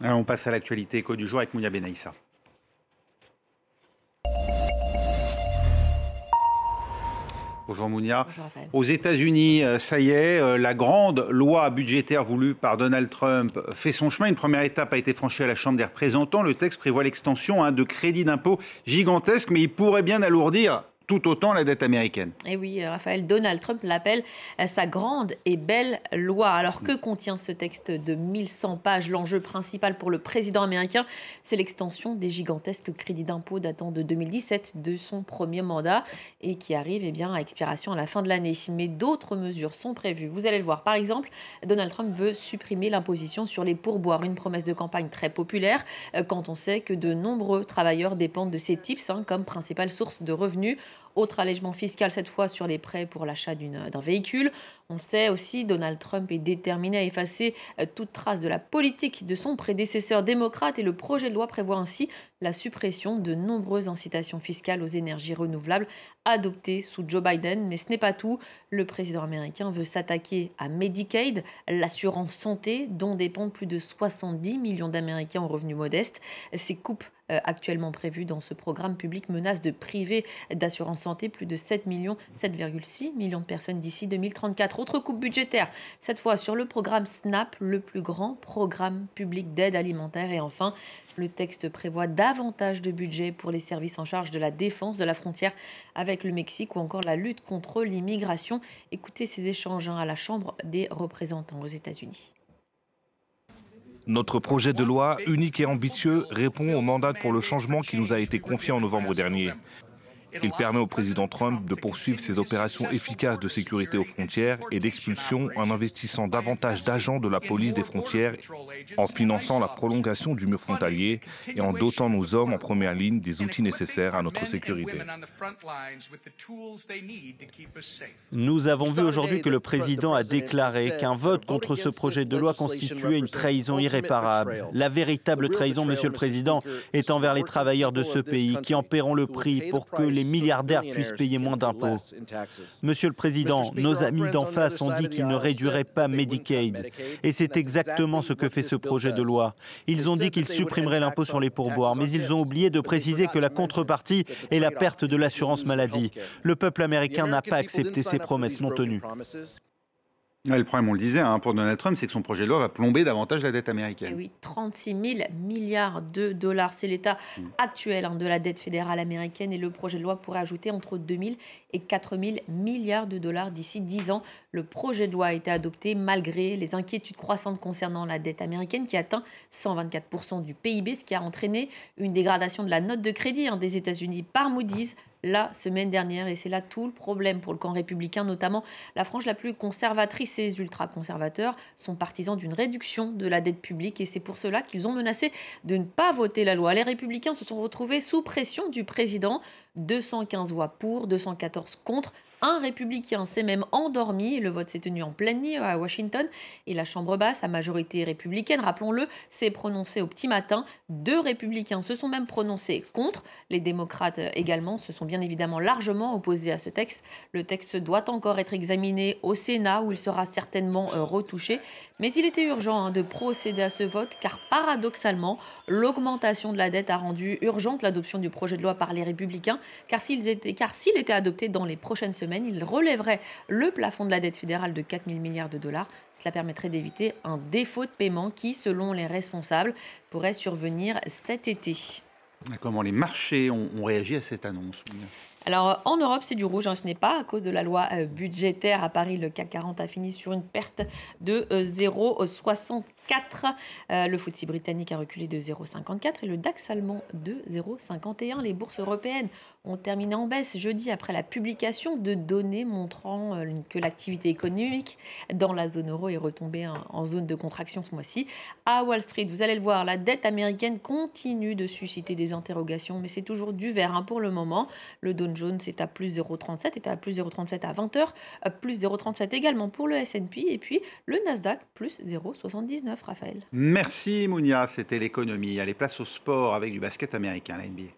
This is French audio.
Alors, on passe à l'actualité éco du jour avec Mounia Benaïssa. Bonjour Mounia. Bonjour Raphaël. Aux États-Unis, ça y est, la grande loi budgétaire voulue par Donald Trump fait son chemin. Une première étape a été franchie à la Chambre des représentants. Le texte prévoit l'extension de crédits d'impôt gigantesques, mais il pourrait bien alourdir tout autant la dette américaine. Et oui, Raphaël, Donald Trump l'appelle sa grande et belle loi. Alors que contient ce texte de 1100 pages? L'enjeu principal pour le président américain, c'est l'extension des gigantesques crédits d'impôt datant de 2017, de son premier mandat, et qui arrive à expiration à la fin de l'année. Mais d'autres mesures sont prévues. Vous allez le voir. Par exemple, Donald Trump veut supprimer l'imposition sur les pourboires, une promesse de campagne très populaire quand on sait que de nombreux travailleurs dépendent de ces tips comme principale source de revenus. Autre allègement fiscal, cette fois sur les prêts pour l'achat d'un véhicule. On le sait aussi, Donald Trump est déterminé à effacer toute trace de la politique de son prédécesseur démocrate et le projet de loi prévoit ainsi la suppression de nombreuses incitations fiscales aux énergies renouvelables adoptées sous Joe Biden. Mais ce n'est pas tout. Le président américain veut s'attaquer à Medicaid, l'assurance santé dont dépendent plus de 70 millions d'Américains aux revenus modestes. Ces coupes actuellement prévues dans ce programme public menacent de priver d'assurance santé plus de 7,6 millions de personnes d'ici 2034. Autre coupe budgétaire, cette fois sur le programme SNAP, le plus grand programme public d'aide alimentaire. Et enfin, le texte prévoit davantage de budget pour les services en charge de la défense de la frontière avec le Mexique ou encore la lutte contre l'immigration. Écoutez ces échanges à la Chambre des représentants aux États-Unis. Notre projet de loi, unique et ambitieux, répond au mandat pour le changement qui nous a été confié en novembre dernier. Il permet au président Trump de poursuivre ses opérations efficaces de sécurité aux frontières et d'expulsion en investissant davantage d'agents de la police des frontières, en finançant la prolongation du mur frontalier et en dotant nos hommes en première ligne des outils nécessaires à notre sécurité. Nous avons vu aujourd'hui que le président a déclaré qu'un vote contre ce projet de loi constituait une trahison irréparable. La véritable trahison, Monsieur le Président, est envers les travailleurs de ce pays qui en paieront le prix pour que les milliardaires puissent payer moins d'impôts. Monsieur le Président, nos amis d'en face ont dit qu'ils ne réduiraient pas Medicaid. Et c'est exactement ce que fait ce projet de loi. Ils ont dit qu'ils supprimeraient l'impôt sur les pourboires, mais ils ont oublié de préciser que la contrepartie est la perte de l'assurance maladie. Le peuple américain n'a pas accepté ces promesses non tenues. Le problème, on le disait, pour Donald Trump, c'est que son projet de loi va plomber davantage la dette américaine. Et oui, 36 000 milliards de dollars. C'est l'état actuel de la dette fédérale américaine et le projet de loi pourrait ajouter entre 2 000 et 4 000 milliards de dollars d'ici 10 ans. Le projet de loi a été adopté malgré les inquiétudes croissantes concernant la dette américaine qui atteint 124% du PIB, ce qui a entraîné une dégradation de la note de crédit des États-Unis par Moody's la semaine dernière. Et c'est là tout le problème pour le camp républicain, notamment la frange la plus conservatrice. Ces ultra-conservateurs sont partisans d'une réduction de la dette publique et c'est pour cela qu'ils ont menacé de ne pas voter la loi. Les républicains se sont retrouvés sous pression du président. 215 voix pour, 214 contre. Un républicain s'est même endormi. Le vote s'est tenu en pleine nuit à Washington. Et la Chambre basse, à majorité républicaine, rappelons-le, s'est prononcée au petit matin. 2 républicains se sont même prononcés contre. Les démocrates également se sont bien évidemment largement opposés à ce texte. Le texte doit encore être examiné au Sénat où il sera certainement retouché. Mais il était urgent de procéder à ce vote car paradoxalement, l'augmentation de la dette a rendu urgente l'adoption du projet de loi par les républicains. Car s'il était adopté dans les prochaines semaines, il relèverait le plafond de la dette fédérale de 4 000 milliards de dollars. Cela permettrait d'éviter un défaut de paiement qui, selon les responsables, pourrait survenir cet été. Comment les marchés ont réagi à cette annonce? Alors, en Europe, c'est du rouge. Ce n'est pas à cause de la loi budgétaire. À Paris, le CAC 40 a fini sur une perte de 0,64. Le FTSE britannique a reculé de 0,54 et le DAX allemand de 0,51. Les bourses européennes ont terminé en baisse jeudi après la publication de données montrant que l'activité économique dans la zone euro est retombée en zone de contraction ce mois-ci. À Wall Street, vous allez le voir, la dette américaine continue de susciter des interrogations, mais c'est toujours du vert pour le moment. Le Dow Jones est à plus 0,37, est à plus 0,37 à 20h, plus 0,37 également pour le S&P et puis le Nasdaq plus 0,79, Raphaël. Merci Mounia, c'était l'économie. Allez, place au sport avec du basket américain, la NBA.